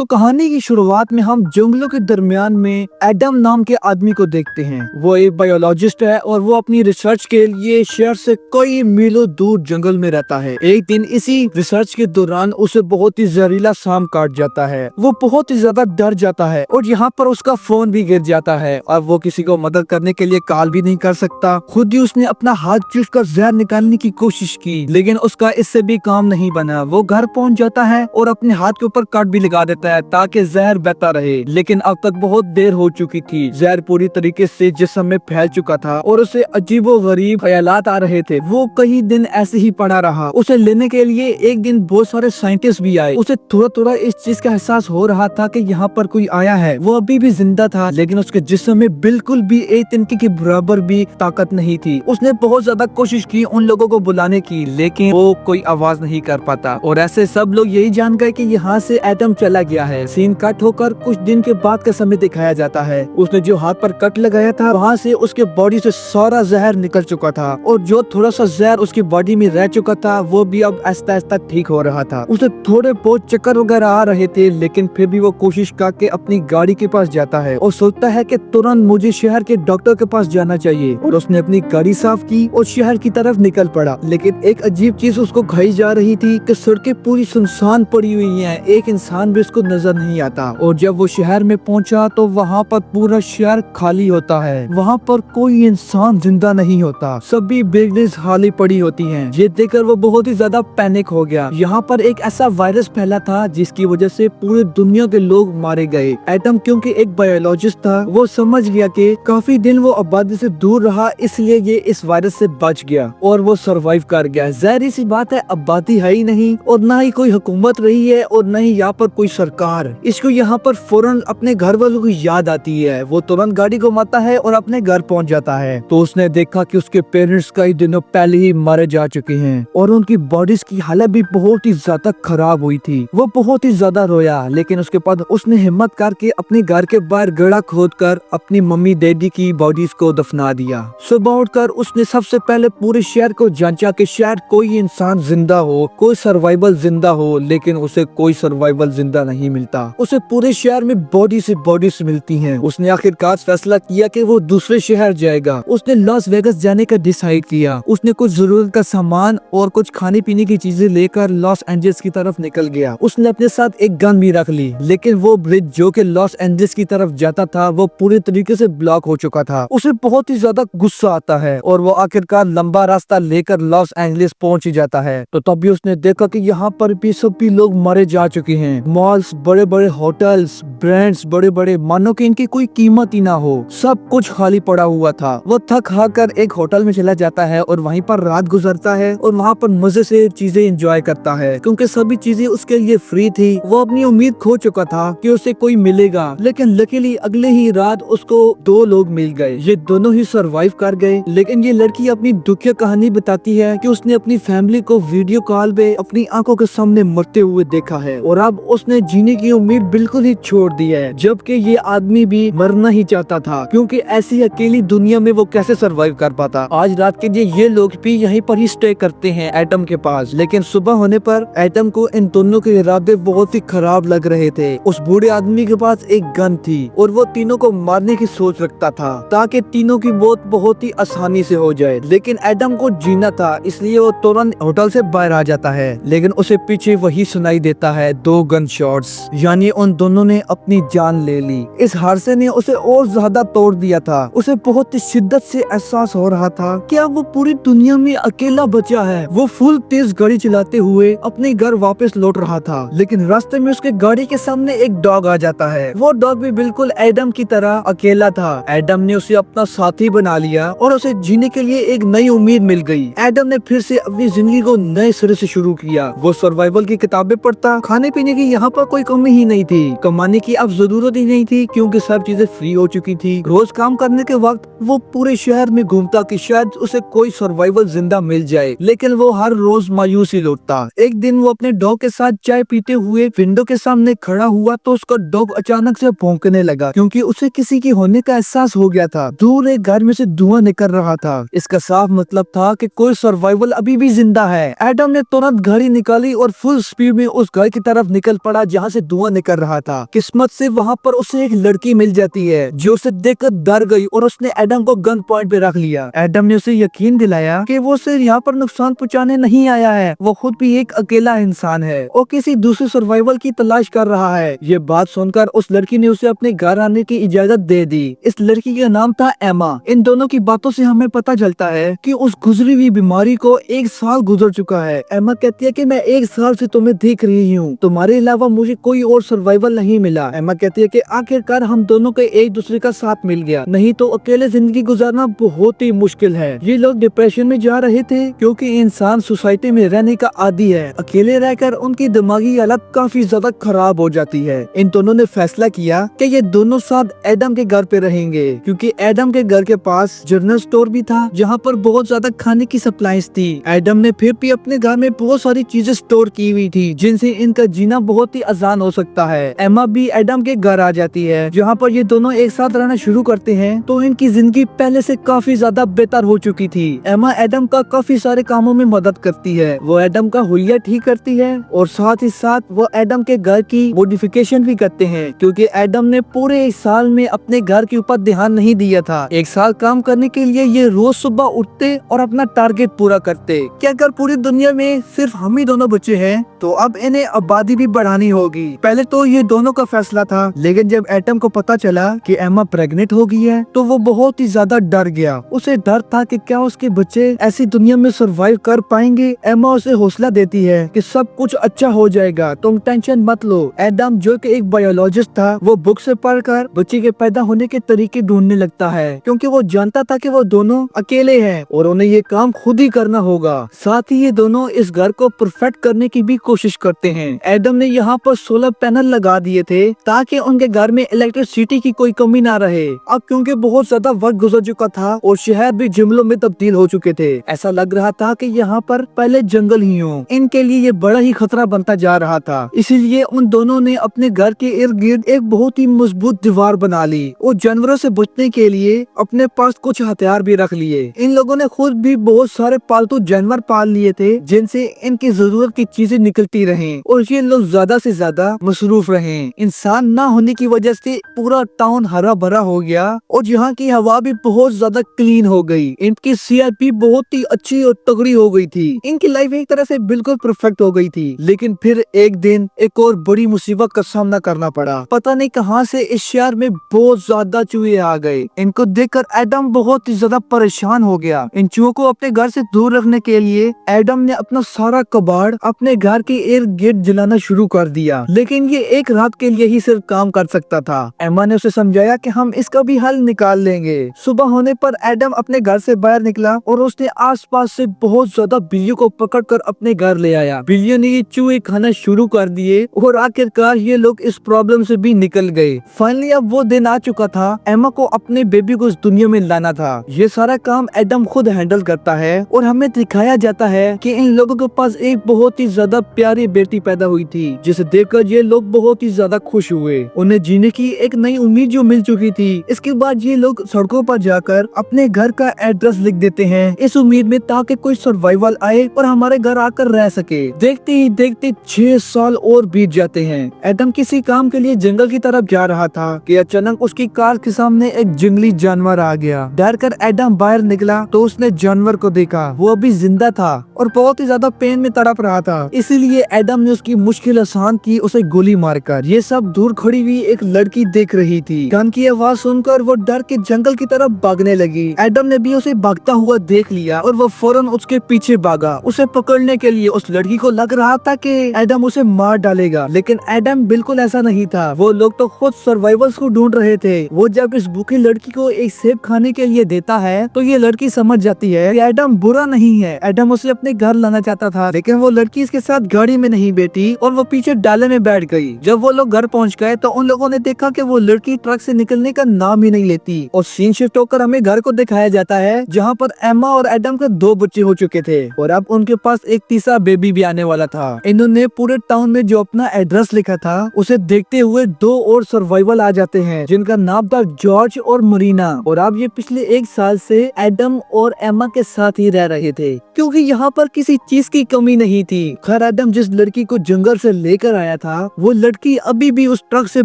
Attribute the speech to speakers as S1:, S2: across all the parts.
S1: तो कहानी की शुरुआत में हम जंगलों के दरमियान में एडम नाम के आदमी को देखते हैं। वो एक बायोलॉजिस्ट है और वो अपनी रिसर्च के लिए शहर से कई मीलों दूर जंगल में रहता है। एक दिन इसी रिसर्च के दौरान उसे बहुत ही जहरीला सांप काट जाता है। वो बहुत ही ज्यादा डर जाता है और यहाँ पर उसका फोन भी गिर जाता है और वो किसी को मदद करने के लिए कॉल भी नहीं कर सकता। खुद ही उसने अपना हाथ चूसकर जहर निकालने की कोशिश की, लेकिन उसका इससे भी काम नहीं बना। वो घर पहुंच जाता है और अपने हाथ के ऊपर कट भी लगा देता है ताकि जहर बहता रहे, लेकिन अब तक बहुत देर हो चुकी थी। जहर पूरी तरीके से जिस्म में फैल चुका था और उसे अजीबोगरीब ख्यालात आ रहे थे। वो कई दिन ऐसे ही पड़ा रहा। उसे लेने के लिए एक दिन बहुत सारे साइंटिस्ट भी आए। उसे थोड़ा थोड़ा इस चीज का एहसास हो रहा था कि यहाँ पर कोई आया है। वो अभी भी जिंदा था, लेकिन उसके जिस्म में बिल्कुल भी एक तिनके के बराबर भी ताकत नहीं थी। उसने बहुत ज्यादा कोशिश की उन लोगों को बुलाने की, लेकिन वो कोई आवाज नहीं कर पाता। और ऐसे सब लोग यही जान गए कि यहाँ से एडम चला गया है। सीन कट होकर कुछ दिन के बाद का समय दिखाया जाता है। उसने जो हाथ पर कट लगाया था वहाँ से उसके बॉडी से सारा जहर निकल चुका था और जो थोड़ा सा जहर उसकी बॉडी में रह चुका था वो भी अब आहिस्ता आहिस्ता ठीक हो रहा था। उसे थोड़े बहुत चक्कर वगैरह आ रहे थे, लेकिन फिर भी वो कोशिश करके अपनी गाड़ी के पास जाता है और सोचता है कि तुरंत मुझे शहर के डॉक्टर के पास जाना चाहिए। और उसने अपनी गाड़ी साफ की और शहर की तरफ निकल पड़ा। लेकिन एक अजीब चीज उसको खाई जा रही थी कि सड़कें पूरी सुनसान पड़ी हुई हैं, एक इंसान भी उसको नजर नहीं आता। और जब वो शहर में पहुंचा तो वहाँ पर पूरा शहर खाली होता है। वहाँ पर कोई इंसान जिंदा नहीं होता, सभी बिल्डिंग्स खाली पड़ी होती हैं। ये देखकर वो बहुत ही ज्यादा पैनिक हो गया। यहाँ पर एक ऐसा वायरस फैला था जिसकी वजह से पूरी दुनिया के लोग मारे गए। एटम क्योंकि एक बायोलॉजिस्ट था, वो समझ गया कि काफी दिन वो आबादी से दूर रहा, इसलिए ये इस वायरस से बच गया और वो सरवाइव कर गया। जाहिर सी बात है, आबादी है ही नहीं और ना ही कोई हुकूमत रही है और न ही यहाँ पर कोई सरकार। इसको यहाँ पर फौरन अपने घर वालों की याद आती है। वो तुरंत गाड़ी घुमाता है और अपने घर पहुँच जाता है। तो उसने देखा कि उसके पेरेंट्स कई दिनों पहले ही मारे जा चुके हैं और उनकी बॉडीज की हालत भी बहुत ही ज्यादा खराब हुई थी। वो बहुत ही ज्यादा रोया, लेकिन उसके बाद उसने हिम्मत करके अपने घर के बाहर गड्ढा खोदकर अपनी मम्मी डैडी की बॉडीज को दफना दिया। सुबह उठकर उसने सबसे पहले पूरे शहर को जांचा कि शायद कोई इंसान जिंदा हो, कोई सर्वाइवल जिंदा हो, लेकिन उसे कोई सर्वाइवल जिंदा नहीं मिलता। उसे पूरे शहर में बॉडीज मिलती हैं। उसने आखिरकार फैसला किया कि वो दूसरे शहर जाएगा। उसने लॉस वेगस जाने का डिसाइड किया। उसने कुछ जरूरत का सामान और कुछ खाने पीने की चीजें लेकर लॉस एंजल्स की तरफ निकल गया। उसने अपने साथ एक गन भी रख ली, लेकिन वो ब्रिज जो कि लॉस एंजल्स की तरफ जाता था वो पूरी तरीके से ब्लॉक हो चुका था। उसे बहुत ही ज्यादा गुस्सा आता है और वो आखिरकार लंबा रास्ता लेकर लॉस एंजल्स पहुंच ही जाता है। तो तभी उसने देखा कि यहाँ पर भी सभी लोग मारे जा चुके हैं। मॉल्स, बड़े बड़े होटल्स, ब्रांड्स बड़े बड़े, मानो कि इनकी कोई कीमत ही ना हो। सब कुछ खाली पड़ा हुआ था। वो थक हार कर एक होटल में चला जाता है और वहीं पर रात गुजरता है और वहाँ पर मजे से चीजें एंजॉय करता है, क्योंकि सभी चीजें उसके लिए फ्री थी। वो अपनी उम्मीद खो चुका था कि उसे कोई मिलेगा, लेकिन लकीली अगले ही रात उसको दो लोग मिल गए। ये दोनों ही सरवाइव कर गए। लेकिन ये लड़की अपनी दुखिया कहानी बताती है कि उसने अपनी फैमिली को वीडियो कॉल पे अपनी आंखों के सामने मरते हुए देखा है और अब उसने जीने की उम्मीद बिल्कुल ही छोड़ दी है। जबकि ये आदमी भी मरना ही चाहता था, क्योंकि ऐसी अकेली दुनिया में वो कैसे सरवाइव कर पाता। आज रात के लिए ये लोग भी यहीं पर ही स्टे करते हैं एटम के पास। लेकिन सुबह होने पर एटम को इन दोनों के इरादे बहुत ही खराब लग रहे थे। उस बूढ़े आदमी के पास एक गन थी और वो तीनों को मारने की सोच रखता था ताकि तीनों की मौत बहुत ही आसानी से हो जाए। लेकिन एटम को जीना था, इसलिए वो तुरंत होटल से बाहर आ जाता है। लेकिन उसे पीछे वही सुनाई देता है, दो गन शॉट्स, यानी उन दोनों ने अपनी जान ले ली। इस हादसे ने उसे और ज्यादा तोड़ दिया था। उसे बहुत ही शिद्दत से एहसास हो रहा था कि अब वो पूरी दुनिया में अकेला बचा है। वो फुल तेज गाड़ी चलाते हुए अपने घर वापस लौट रहा था, लेकिन रास्ते में उसके गाड़ी के सामने एक डॉग आ जाता है। वो डॉग भी बिल्कुल एडम की तरह अकेला था। एडम ने उसे अपना साथी बना लिया और उसे जीने के लिए एक नई उम्मीद मिल गई। एडम ने फिर से अपनी जिंदगी को नए सिरे से शुरू किया। वो सर्वाइवल की किताबें पढ़ता, खाने पीने की यहाँ पर कोई कमी ही नहीं थी, कमाने की की अब जरूरत ही नहीं थी क्योंकि सब चीजें फ्री हो चुकी थी। रोज काम करने के वक्त वो पूरे शहर में घूमता कि शायद उसे कोई सर्वाइवल जिंदा मिल जाए, लेकिन वो हर रोज मायूस ही लौटता। एक दिन वो अपने डॉग के साथ चाय पीते हुए विंडो के सामने खड़ा हुआ तो उसका डॉग अचानक से भौंकने लगा क्योंकि उसे किसी की होने का एहसास हो गया था। दूर एक घर में से धुआं निकल रहा था। इसका साफ मतलब था कि कोई सर्वाइवल अभी भी जिंदा है। एडम ने तुरंत घड़ी निकाली और फुल स्पीड में उस घर की तरफ निकल पड़ा जहाँ से धुआं निकल रहा था। किस्मत से वहाँ पर उसे एक लड़की मिल जाती है जो उसे देखकर डर गई और उसने एडम को गन पॉइंट पे रख लिया। एडम ने उसे यकीन दिलाया कि वो सिर्फ यहाँ पर नुकसान पहुँचाने नहीं आया है, वो खुद भी एक अकेला इंसान है और किसी दूसरे सर्वाइवल की तलाश कर रहा है। ये बात सुनकर उस लड़की ने उसे अपने घर आने की इजाजत दे दी। इस लड़की का नाम था एमा। इन दोनों की बातों से हमें पता चलता है कि उस गुजरी हुई बीमारी को 1 साल गुजर चुका है। एमा कहती है कि मैं 1 साल से तुम्हें देख रही हूँ, तुम्हारे अलावा मुझे कोई और सर्वाइवल नहीं मिला। एमा कहती है कि आखिरकार हम दोनों के एक दूसरे का साथ मिल गया, नहीं तो अकेले जिंदगी गुजारना बहुत ही मुश्किल है। ये लोग डिप्रेशन में जा रहे थे क्योंकि इंसान सोसाइटी में रहने का आदी है। अकेले रहकर उनकी दिमागी हालत काफी ज्यादा खराब हो जाती है। इन दोनों ने फैसला किया कि ये दोनों साथ एडम के घर पे रहेंगे क्योंकि एडम के घर के पास जनरल स्टोर भी था जहाँ पर बहुत ज्यादा खाने की सप्लाईज थी। एडम ने फिर भी अपने घर में बहुत सारी चीजें स्टोर की हुई थी जिनसे इनका जीना बहुत ही आसान हो सकता है। एमा भी एडम के घर आ जाती है जहाँ पर ये दोनों एक साथ रहना शुरू करते हैं तो इनकी जिंदगी पहले से काफी ज्यादा बेहतर हो चुकी थी। एमा एडम का काफी सारे कामों में मदद करती है। वो एडम का हुलिया ठीक करती है और साथ ही साथ वो एडम के घर की मॉडिफिकेशन भी करते हैं क्योंकि एडम ने पूरे 1 साल में अपने घर के ऊपर ध्यान नहीं दिया था। 1 साल काम करने के लिए ये रोज सुबह उठते और अपना टारगेट पूरा करते कि अगर पूरी दुनिया में सिर्फ हम ही दोनों बचे हैं तो अब इन्हें आबादी भी बढ़ानी होगी। पहले तो ये दोनों का फैसला था, लेकिन जब एटम को पता चला कि एमा प्रेग्नेंट हो गई है तो वो बहुत ही ज्यादा डर गया। उसे डर था कि क्या उसके बच्चे ऐसी दुनिया में सरवाइव कर पाएंगे। एमा उसे हौसला देती है कि सब कुछ अच्छा हो जाएगा, तुम टेंशन मत लो। एडम जो कि एक बायोलॉजिस्ट था वो बुक से पढ़कर बच्चे के पैदा होने के तरीके ढूंढने लगता है क्योंकि वो जानता था कि वो दोनों अकेले हैं और उन्हें ये काम खुद ही करना होगा। साथ ही ये दोनों इस घर को परफेक्ट करने की भी कोशिश करते हैं। एडम ने यहाँ पर सोलर पैनल लगा दिए थे ताकि उनके घर में इलेक्ट्रिसिटी की कोई कमी ना रहे। अब क्योंकि बहुत ज्यादा वक्त गुजर चुका था और शहर भी जंगलों में तब्दील हो चुके थे, ऐसा लग रहा था कि यहाँ पर पहले जंगल ही हो। इनके लिए ये बड़ा ही खतरा बनता जा रहा था, इसीलिए उन दोनों ने अपने घर के इर्द गिर्द एक बहुत ही मजबूत दीवार बना ली और जानवरों से बचने के लिए अपने पास कुछ हथियार भी रख लिए। इन लोगों ने खुद भी बहुत सारे पालतू जानवर पाल लिए थे जिनसे इनकी जरूरत की चीजें निकलती रहें और ये लोग ज्यादा से ज्यादा मसरूफ रहे। इंसान ना होने की वजह से पूरा टाउन हरा भरा हो गया और यहाँ की हवा भी बहुत ज्यादा क्लीन हो गई। इनकी सेहत भी बहुत ही अच्छी और तगड़ी हो गई थी। इनकी लाइफ एक तरह से बिल्कुल परफेक्ट हो गई थी। लेकिन फिर एक दिन एक और बड़ी मुसीबत का सामना करना पड़ा। पता नहीं कहां से इस शहर में बहुत ज्यादा चूहे आ गए। इनको देखकर एडम बहुत ही ज्यादा परेशान हो गया। इन चूहों को अपने घर से दूर रखने के लिए एडम ने अपना सारा कबाड़ अपने घर के इर्द गिर्द जलाना शुरू कर दिया, लेकिन ये एक रात के लिए ही सिर्फ काम कर सकता था। एमा ने उसे समझाया कि हम इसका भी हल निकाल लेंगे। सुबह होने पर एडम अपने घर से बाहर निकला और उसने आसपास से बहुत ज्यादा बिल्लियों को पकड़कर अपने घर ले आया। बिल्लियों ने ये चूहे खाना शुरू कर दिए और आखिरकार ये लोग इस प्रॉब्लम से भी निकल गए। फाइनली अब वो दिन आ चुका था। एमा को अपने बेबी को इस दुनिया में लाना था। ये सारा काम एडम खुद हैंडल करता है और हमें दिखाया जाता है कि इन लोगों के पास एक बहुत ही ज्यादा प्यारी बेटी पैदा हुई थी जिसे देखकर ये लोग बहुत ही ज्यादा खुश हुए। उन्हें जीने की एक नई उम्मीद जो मिल चुकी थी। इसके बाद ये लोग सड़कों पर जाकर अपने घर का एड्रेस लिख देते हैं इस उम्मीद में ताकि कोई सर्वाइवल आए और हमारे घर आकर रह सके। देखते ही देखते 6 साल और बीत जाते हैं। एडम किसी काम के लिए जंगल की तरफ जा रहा था कि अचानक उसकी कार के सामने एक जंगली जानवर आ गया। डर कर एडम बाहर निकला तो उसने जानवर को देखा। वो अभी जिंदा था और बहुत ही ज्यादा पेन में तड़प रहा था, इसीलिए एडम ने उसकी मुश्किल आसान की, उसे गोली मारकर। ये सब दूर खड़ी हुई एक लड़की देख रही थी। गन की आवाज सुनकर वो डर के जंगल की तरफ भागने लगी। एडम ने भी उसे भागता हुआ देख लिया और वो फौरन उसके पीछे भागा उसे पकड़ने के लिए। उस लड़की को लग रहा था कि एडम उसे मार डालेगा, लेकिन एडम बिल्कुल ऐसा नहीं था। वो लोग तो खुद सर्वाइवल्स को ढूंढ रहे थे। वो जब इस भूखी लड़की को एक सेब खाने के लिए देता है तो ये लड़की समझ जाती है कि एडम बुरा नहीं है। एडम उसे अपने घर लाना चाहता था, लेकिन वो लड़की इसके साथ गाड़ी में नहीं बैठी और वो पीछे डाले में बैठ गई। जब वो लोग घर पहुंच गए तो उन लोगों ने देखा कि वो लड़की ट्रक से निकलने का नाम ही नहीं लेती और सीन शिफ्ट होकर हमें घर को दिखाया जाता है जहाँ पर एम्मा और एडम के 2 बच्चे हो चुके थे और अब उनके पास एक तीसरा बेबी भी आने वाला था। इन्होंने पूरे टाउन में जो अपना एड्रेस लिखा था उसे देखते हुए 2 और सर्वाइवल आ जाते हैं जिनका नाम था जॉर्ज और मरीना और अब ये पिछले 1 साल से एडम और एम्मा के साथ ही रह रहे थे क्योंकि यहाँ पर किसी चीज की कमी नहीं थी। खैर एडम जिस लड़की को जंगल से लेकर आया था वो लड़की अभी भी उस ट्रक से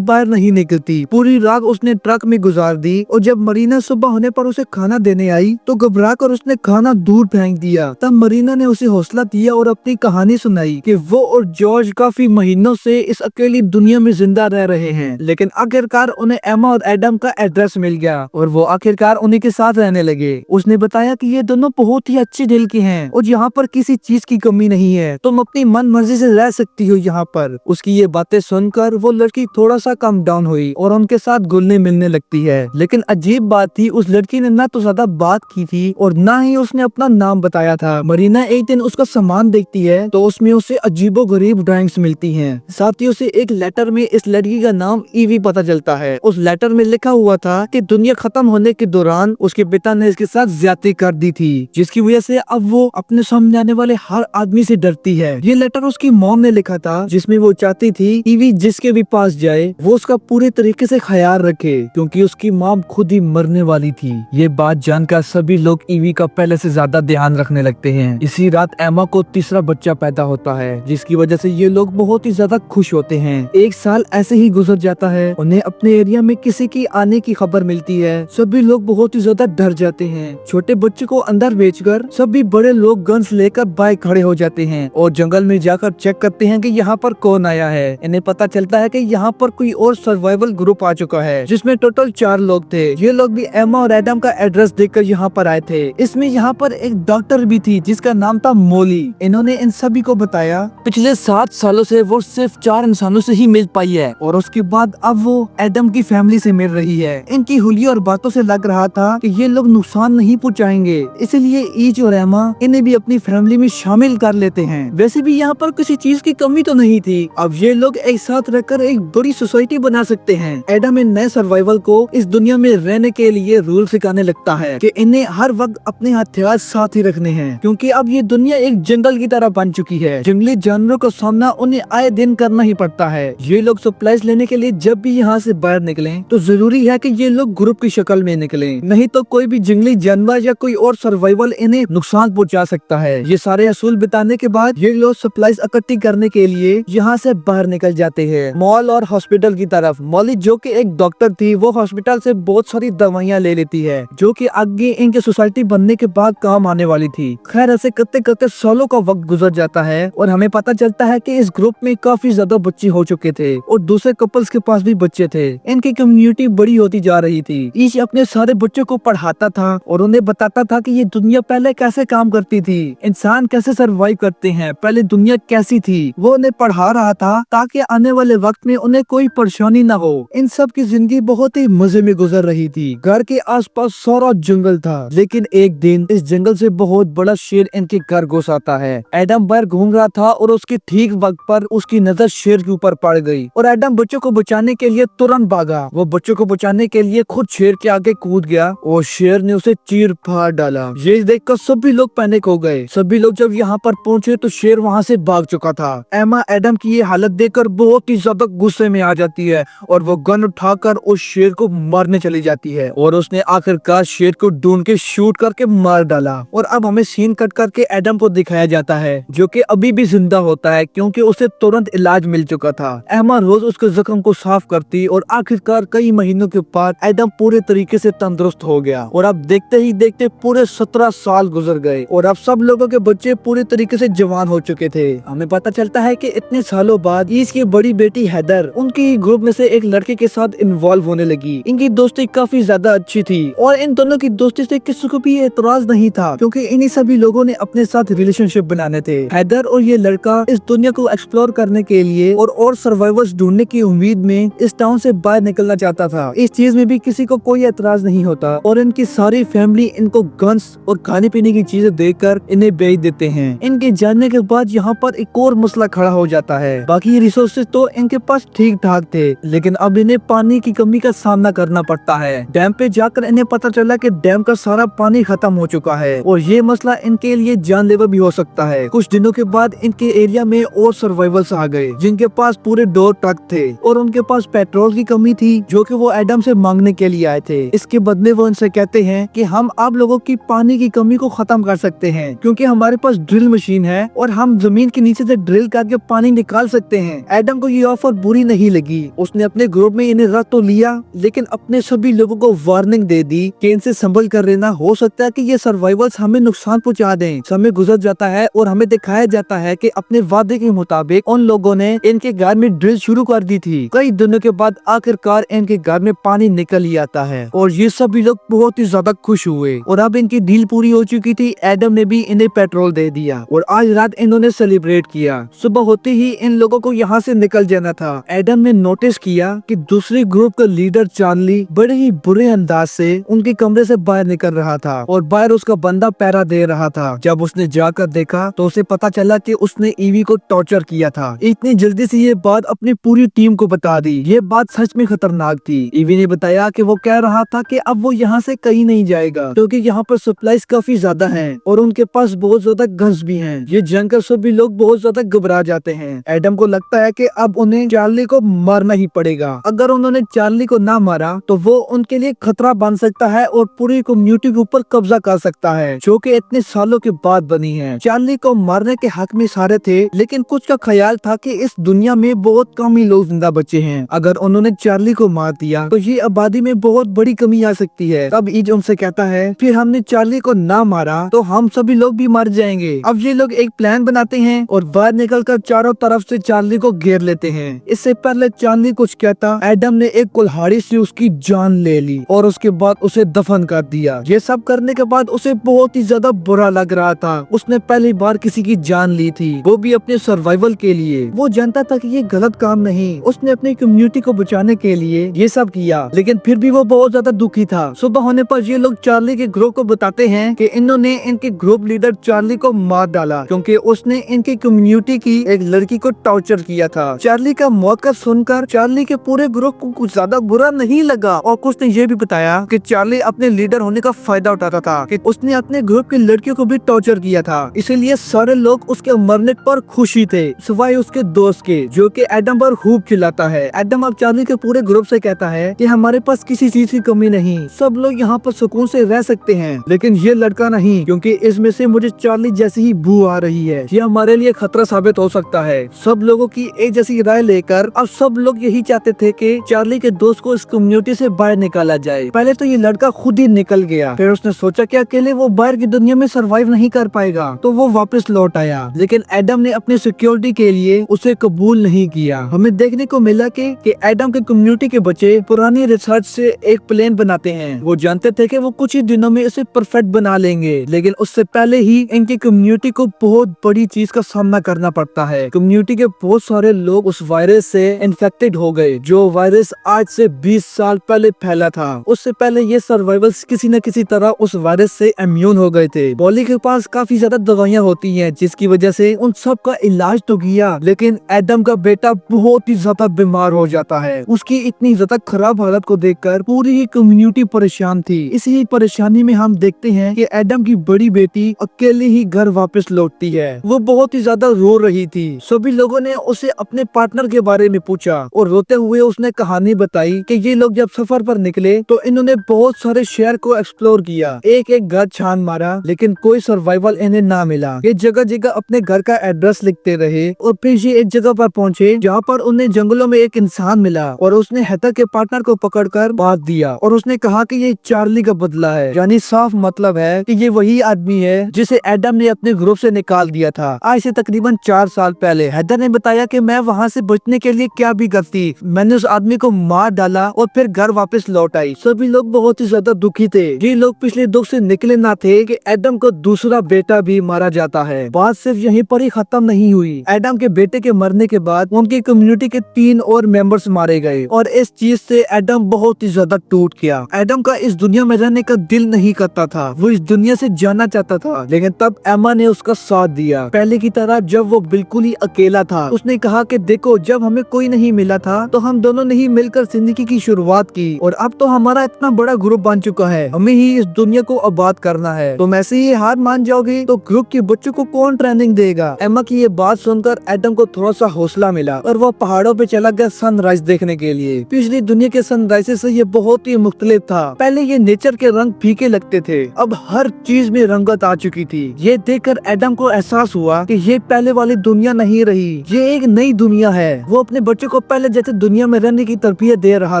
S1: बाहर नहीं निकलती। पूरी रात उसने ट्रक में गुजार दी और जब मरीना सुबह होने पर उसे खाना देने आई तो घबरा कर उसने खाना दूर फेंक दिया। तब मरीना ने उसे हौसला दिया और अपनी कहानी सुनाई कि वो और जॉर्ज काफी महीनों से इस अकेली दुनिया में जिंदा रह रहे हैं लेकिन आखिरकार उन्हें एम्मा और एडम का एड्रेस मिल गया और वो आखिरकार उन्हीं के साथ रहने लगे। उसने बताया कि ये दोनों बहुत ही अच्छे दिल के हैं और यहाँ पर किसी चीज की कमी नहीं है, तुम अपनी मन मर्जी से रह सकती हो यहाँ पर। उसकी ये बातें सुनकर वो लड़की थोड़ा सा कम डाउन हुई और उनके साथ घुलने मिलने लगती है। लेकिन अजीब बात थी उस लड़की ने ना तो ज्यादा बात की थी और ना ही उसने अपना नाम बताया था। मरीना एक दिन उसका सामान देखती है तो उसमें उसे अजीबो गरीब ड्राइंग्स मिलती हैं। साथ ही उसे एक लेटर में इस लड़की का नाम ईवी पता चलता है। उस लेटर में लिखा हुआ था कि दुनिया खत्म होने के दौरान उसके पिता ने इसके साथ ज्यादती कर दी थी जिसकी वजह से अब वो अपने सामने आने वाले हर आदमी से डरती है। ये लेटर उसकी मॉम ने लिखा था जिसमें वो चाहती थी ईवी जिसके भी पास जाए वो उसका पूरे तरीके से ख्याल रखे क्योंकि उसकी मॉम खुद ही मरने वाली थी। ये बात जानकर सभी लोग ईवी का पहले से ज्यादा ध्यान रखने लगते हैं। इसी रात एम्मा को तीसरा बच्चा पैदा होता है जिसकी वजह से ये लोग बहुत ही ज्यादा खुश होते हैं। 1 साल ऐसे ही गुजर जाता है। उन्हें अपने एरिया में किसी की आने की खबर मिलती है। सभी लोग बहुत ही ज्यादा डर जाते हैं। छोटे बच्चे को अंदर भेजकर सभी बड़े लोग गन्स लेकर बाहर खड़े हो जाते हैं और जंगल में जाकर चेक करते हैं कि यहाँ पर कौन आया है। इन्हें पता चलता है कि यहाँ पर कोई और सर्वाइवल ग्रुप आ चुका है जिसमें टोटल 4 लोग थे। ये लोग भी एम्मा और एडम का एड्रेस देखकर यहाँ पर आए थे। इसमें यहाँ पर एक डॉक्टर भी थी जिसका नाम था मोली। इन्होंने इन सभी को बताया पिछले 7 सालों से वो सिर्फ 4 इंसानों से ही मिल पाई है और उसके बाद अब वो एडम की फैमिली से मिल रही है। इनकी हुलिया और बातों से लग रहा था कि ये लोग नुकसान नहीं पहुँचाएंगे, इसलिए ईज और एम्मा इन्हें भी अपनी फैमिली में शामिल कर लेते हैं। वैसे भी यहाँ पर किसी चीज की कमी तो नहीं थी। अब ये लोग एक साथ रहकर एक बड़ी सोसाइटी बना सकते हैं। एडम इन नए सर्वाइवल को इस दुनिया में रहने के लिए रूल सिखाने लगता है कि इन्हें हर वक्त अपने हथियार साथ ही रखने हैं क्योंकि अब ये दुनिया एक जंगल की तरह बन चुकी है। जंगली जानवरों का सामना उन्हें आए दिन करना ही पड़ता है। ये लोग सप्लाईज लेने के लिए जब भी यहाँ से बाहर निकलें तो जरूरी है कि ये लोग ग्रुप की शक्ल में निकलें, नहीं तो कोई भी जंगली जानवर या कोई और सर्वाइवल इन्हें नुकसान पहुँचा सकता है। ये सारे असूल बिताने के बाद ये लोग सप्लाईज इकट्ठी करने के लिए यहाँ से बाहर निकल जाते हैं मॉल और हॉस्पिटल की तरफ। मॉली जो कि एक डॉक्टर थी वो हॉस्पिटल से बहुत सारी दवाइयाँ ले लेती है जो कि आगे इनके सोसाइटी बनने के बाद काम आने वाली थी। खैर ऐसे करते करते सालों का वक्त गुजर जाता है और हमें पता चलता है कि इस ग्रुप में काफी ज्यादा बच्चे हो चुके थे और दूसरे कपल्स के पास भी बच्चे थे। इनकी कम्युनिटी बड़ी होती जा रही थी। ईच अपने सारे बच्चों को पढ़ाता था और उन्हें बताता था कि ये दुनिया पहले कैसे काम करती थी, इंसान कैसे सरवाइव करते हैं, पहले दुनिया कैसी थी। वो उन्हें पढ़ा रहा था ताकि आने वाले वक्त में उन्हें कोई परेशानी न हो। इन सब की जिंदगी बहुत ही मजे में गुजर रही थी। घर के आसपास सारा जंगल था लेकिन एक दिन इस जंगल से बहुत बड़ा शेर इनके घर घुस आता है। एडम बाहर घूम रहा था और उसके ठीक वक्त पर उसकी नजर शेर के ऊपर पड़ गई और एडम बच्चों को बचाने के लिए तुरंत भागा। वो बच्चों को बचाने के लिए खुद शेर के आगे कूद गया और शेर ने उसे चीर फाड़ डाला। ये देखकर सभी लोग पैनिक हो गए। सभी लोग जब यहाँ पर पहुँचे तो शेर वहाँ से भाग चुका था। एम्मा एडम की ये हालत देखकर बहुत ही ज्यादा गुस्से में आ जाती है और वो गन उठाकर उस शेर को मारने चली जाती है और उसने आखिरकार शेर को ढूंढ के शूट करके मार डाला। और अब हमें सीन कट करके एडम को दिखाया जाता है जो कि अभी भी जिंदा होता है क्योंकि उसे तुरंत इलाज मिल चुका था। एम्मा रोज उसके जख्म को साफ करती और आखिरकार कई महीनों के बाद एडम पूरे तरीके से तंदुरुस्त हो गया। और अब देखते ही देखते पूरे 17 साल गुजर गए और अब सब लोगों के बच्चे पूरे तरीके से जवान हो चुके थे। हमें पता चलता है कि इतने सालों बाद इसकी बड़ी बेटी हैदर उनकी ग्रुप में से एक लड़के के साथ इन्वॉल्व होने लगी। इनकी दोस्ती काफी ज्यादा अच्छी थी और इन दोनों की दोस्ती से किसी को भी एतराज नहीं था क्योंकि इन्हीं सभी लोगों ने अपने साथ रिलेशनशिप बनाने थे। हैदर और ये लड़का इस दुनिया को एक्सप्लोर करने के लिए और सर्वाइवर्स ढूंढने की उम्मीद में इस टाउन से बाहर निकलना चाहता था। इस चीज में भी किसी को कोई एतराज नहीं होता और इनकी सारी फैमिली इनको गन्स और खाने पीने की चीजें देकर इन्हें बेच देते हैं। इनके जानने के बाद यहाँ पर एक और मसला खड़ा हो जाता है। बाकी रिसोर्सेज तो इनके पास पास ठीक ठाक थे, लेकिन अब इन्हें पानी की कमी का सामना करना पड़ता है। डैम पे जाकर इन्हें पता चला कि डैम का सारा पानी खत्म हो चुका है और ये मसला इनके लिए जानलेवा भी हो सकता है। कुछ दिनों के बाद इनके एरिया में और सर्वाइवल्स आ गए जिनके पास पूरे 2 ट्रक थे और उनके पास पेट्रोल की कमी थी जो कि वो एडम से मांगने के लिए आए थे। इसके बदले वो उनसे कहते हैं कि हम आप लोगों की पानी की कमी को खत्म कर सकते हैं क्योंकि हमारे पास ड्रिल मशीन है और हम जमीन के नीचे से ड्रिल करके पानी निकाल सकते हैं। एडम को ये ऑफर बुरी नहीं लगी। उसने अपने ग्रुप में इन्हें रख तो लिया, लेकिन अपने सभी लोगों को वार्निंग दे दी कि इनसे संभल कर रहना, हो सकता है कि ये सर्वाइवल्स हमें नुकसान पहुंचा दें। समय गुजर जाता है और हमें दिखाया जाता है कि अपने वादे के मुताबिक उन लोगों ने इनके घर में ड्रिल शुरू कर दी थी। कई दिनों के बाद आखिरकार इनके घर में पानी निकल ही आता है और ये सभी लोग बहुत ही ज्यादा खुश हुए और अब इनकी डील पूरी हो चुकी थी। एडम ने भी इन्हें पेट्रोल दे दिया और आज रात इन्होंने सेलिब्रेट किया। सुबह होते ही इन लोगों को यहाँ से निकल जाना था। एडम ने नोटिस किया कि दूसरे ग्रुप का लीडर चार्ली बड़े ही बुरे अंदाज से उनके कमरे से बाहर निकल रहा था और बाहर उसका बंदा पहरा दे रहा था। जब उसने जाकर देखा तो उसे पता चला कि उसने ईवी को टॉर्चर किया था। इतनी जल्दी से ये बात अपनी पूरी टीम को बता दी। ये बात सच में खतरनाक थी। ईवी ने बताया कि वो कह रहा था कि अब वो यहाँ से कहीं नहीं जाएगा क्योंकि यहाँ पर सप्लाईज काफी ज्यादा हैं और उनके पास बहुत ज्यादा गन्स भी हैं। ये जानकर सभी लोग बहुत ज्यादा घबरा जाते हैं। एडम को लगता है कि अब उन्हें चार्ली को मारना ही पड़ेगा। अगर उन्होंने चार्ली को ना मारा तो वो उनके लिए खतरा बन सकता है और पूरी कम्युनिटी के ऊपर कब्जा कर सकता है जो कि इतने सालों के बाद बनी है। चार्ली को मारने के हक में सारे थे, लेकिन कुछ का ख्याल था कि इस दुनिया में बहुत कम ही लोग जिंदा बचे हैं। अगर उन्होंने चार्ली को मार दिया तो ये आबादी में बहुत बड़ी कमी आ सकती है। तब ईज उनसे कहता है फिर हमने चार्ली को ना मारा तो हम सभी लोग भी मर जाएंगे। अब ये लोग एक प्लान बनाते हैं और बाहर निकलकर चारों तरफ से चार्ली को घेर लेते हैं। इससे पहले चार्ली कुछ कहता, एडम ने एक कुल्हाड़ी से उसकी जान ले ली और उसके बाद उसे दफन कर दिया। ये सब करने के बाद उसे बहुत ही ज्यादा बुरा लग रहा था। उसने पहली बार किसी की जान ली थी, वो भी अपने सर्वाइवल के लिए। वो जानता था कि ये गलत काम नहीं, उसने अपनी कम्युनिटी को बचाने के लिए ये सब किया, लेकिन फिर भी वो बहुत ज्यादा दुखी था। सुबह होने पर ये लोग चार्ली के ग्रुप को बताते हैं कि इन्होंने इनके ग्रुप लीडर चार्ली को मार डाला क्योंकि उसने इनकी कम्युनिटी की एक लड़की को टॉर्चर किया था। चार्ली का मौत का सुनकर चार्ली के पूरे ग्रुप को कुछ ज्यादा बुरा नहीं लगा और कुछ ने ये भी बताया कि चार्ली अपने लीडर होने का फायदा उठाता था कि उसने अपने ग्रुप की लड़कियों को भी टॉर्चर किया था। इसीलिए सारे लोग उसके मरने पर खुशी थे सिवाय उसके दोस्त के जो कि एडम पर खूब चिल्लाता है। एडम अब चार्ली के पूरे ग्रुप से कहता है कि हमारे पास किसी चीज की कमी नहीं, सब लोग यहाँ पर सुकून से रह सकते हैं, लेकिन ये लड़का नहीं क्योंकि इसमें से मुझे चार्ली जैसी ही बू आ रही है। ये हमारे लिए खतरा साबित हो सकता है। सब लोगों की एक जैसी राय लेकर अब सब लोग यही चाहते थे कि चार्ली के दोस्त को इस कम्युनिटी से बाहर निकाला जाए। पहले तो ये लड़का खुद ही निकल गया, फिर उसने सोचा कि अकेले वो बाहर की दुनिया में सरवाइव नहीं कर पाएगा तो वो वापस लौट आया, लेकिन एडम ने अपनी सिक्योरिटी के लिए उसे कबूल नहीं किया। हमें देखने को मिला कि एडम के कम्युनिटी के बच्चे पुरानी रिसर्च से एक प्लेन बनाते हैं। वो जानते थे कि वो कुछ ही दिनों में इसे परफेक्ट बना लेंगे, लेकिन उससे पहले ही इनकी कम्युनिटी को बहुत बड़ी चीज का सामना करना पड़ता है। कम्युनिटी के बहुत सारे लोग उस वायरस से इन्फेक्टेड हो गए जो वायरस आज से 20 साल पहले फैला था। उससे पहले ये सर्वाइवल्स किसी न किसी तरह उस वायरस से इम्यून हो गए थे। बॉली के पास काफी ज्यादा दवाइयाँ होती हैं जिसकी वजह से उन सब का इलाज तो किया, लेकिन एडम का बेटा बहुत ही ज्यादा बीमार हो जाता है। उसकी इतनी ज्यादा खराब हालत को देखकर पूरी ही कम्युनिटी परेशान थी। इसी परेशानी में हम देखते हैं कि एडम की बड़ी बेटी अकेले ही घर वापस लौटती है। वो बहुत ही ज्यादा रो रही थी। सभी लोगों ने उसे अपने पार्टनर के बारे में पूछा और रोते हुए उसने कहानी बताई कि ये लोग जब सफर पर निकले तो इन्होंने बहुत सारे शहर को एक्सप्लोर किया, एक एक घर छान मारा, लेकिन कोई सर्वाइवल इन्हें ना मिला। ये जगह जगह अपने घर का एड्रेस लिखते रहे और फिर ये एक जगह पर पहुंचे जहाँ पर उन्हें जंगलों में एक इंसान मिला और उसने हेथर के पार्टनर को पकड़कर बांध दिया और उसने कहा कि ये चार्ली का बदला है। यानी साफ मतलब है कि ये वही आदमी है जिसे एडम ने अपने ग्रुप से निकाल दिया था आज से तकरीबन 4 साल पहले। हेथर ने बताया कि मैं वहाँ से बचने के लिए क्या भी करती, मैंने उस आदमी को मार डाला और फिर घर वापस लौट आई। सभी लोग बहुत ही ज्यादा दुखी थे। ये लोग पिछले दुख से निकले ना थे कि एडम को दूसरा बेटा भी मारा जाता है। बात सिर्फ यहीं पर ही खत्म नहीं हुई। एडम के बेटे के मरने के बाद उनकी कम्युनिटी के 3 और मेंबर्स मारे गए और इस चीज से एडम बहुत ही ज्यादा टूट गया। एडम का इस दुनिया में रहने का दिल नहीं करता था, वो इस दुनिया से जाना चाहता था, लेकिन तब एमा ने उसका साथ दिया। पहले की तरह जब वो बिल्कुल ही अकेला था, उसने कहा कि देखो जब हमें कोई नहीं मिला था तो हम दोनों ने ही मिलकर जिंदगी की शुरुआत की और अब तो हमारा इतना बड़ा ग्रुप बन चुका है, हमें ही इस दुनिया को आबाद करना है। तुम ऐसे ही हार मान जाओगे तो ग्रुप के बच्चों को कौन ट्रेनिंग देगा। एम्मा की ये बात सुनकर एडम को थोड़ा सा हौसला मिला और वो पहाड़ों पे चला गया सनराइज देखने के लिए। पिछली दुनिया के सनराइज से ये बहुत ही मुख्तलिफ था। पहले ये नेचर के रंग फीके लगते थे, अब हर चीज में रंगत आ चुकी थी। ये देखकर एडम को एहसास हुआ कि ये पहले वाली दुनिया नहीं रही, ये एक नई दुनिया है। वो अपने बच्चों को पहले जैसे दुनिया में रहने की तरबियत दे रहा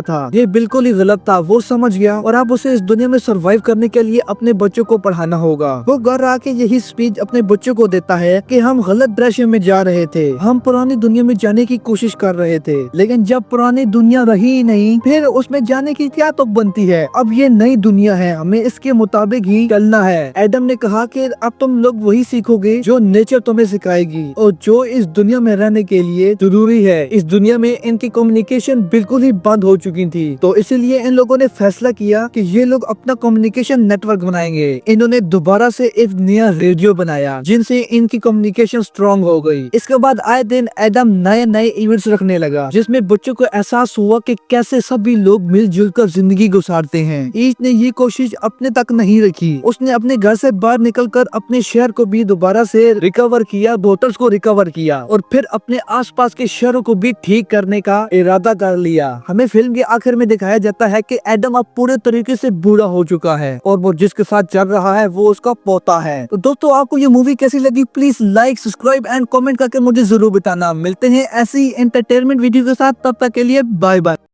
S1: था, ये बिल्कुल ही गलत था। वो समझ गया और अब उसे इस दुनिया में सरवाइव करने के लिए अपने बच्चों को पढ़ाना होगा। वो घर आके यही स्पीच अपने बच्चों को देता है कि हम गलत दृश्य में जा रहे थे, हम पुरानी दुनिया में जाने की कोशिश कर रहे थे, लेकिन जब पुरानी दुनिया रही ही नहीं फिर उसमें जाने की क्या तुक बनती है। अब ये नई दुनिया है, हमें इसके मुताबिक ही चलना है। एडम ने कहा कि अब तुम लोग वही सीखोगे जो नेचर तुम्हें सिखाएगी और जो इस दुनिया में रहने के लिए जरूरी है। इस दुनिया में इनकी कम्युनिकेशन बिल्कुल ही बंद हो चुकी थी, तो इसलिए इन लोगों ने फैसला किया कि ये लोग अपना कम्युनिकेशन नेटवर्क बनाएंगे। इन्होंने दोबारा से एक नया रेडियो बनाया जिनसे इनकी कम्युनिकेशन स्ट्रॉन्ग हो गई। इसके बाद आए दिन एडम नए नए इवेंट्स रखने लगा जिसमें बच्चों को एहसास हुआ कि कैसे सभी लोग मिलजुल कर जिंदगी गुजारते हैं। ईच ने ये कोशिश अपने तक नहीं रखी, उसने अपने घर से बाहर निकलकर अपने शहर को भी दोबारा से रिकवर किया, बोटल्स को रिकवर किया और फिर अपने आसपास के शहरों को भी ठीक करने का इरादा कर लिया। हमें फिल्म के आखिर में दिखाया जाता है कि एडम अब पूरे तरीके से बूढ़ा हो चुका है और वो जिसके साथ चल रहा है वो उसका पोता है। तो दोस्तों आपको ये मूवी कैसी लगी please like, subscribe and comment करके मुझे जरूर बताना। मिलते हैं ऐसी एंटरटेनमेंट वीडियो के साथ, तब तक के लिए बाय बाय।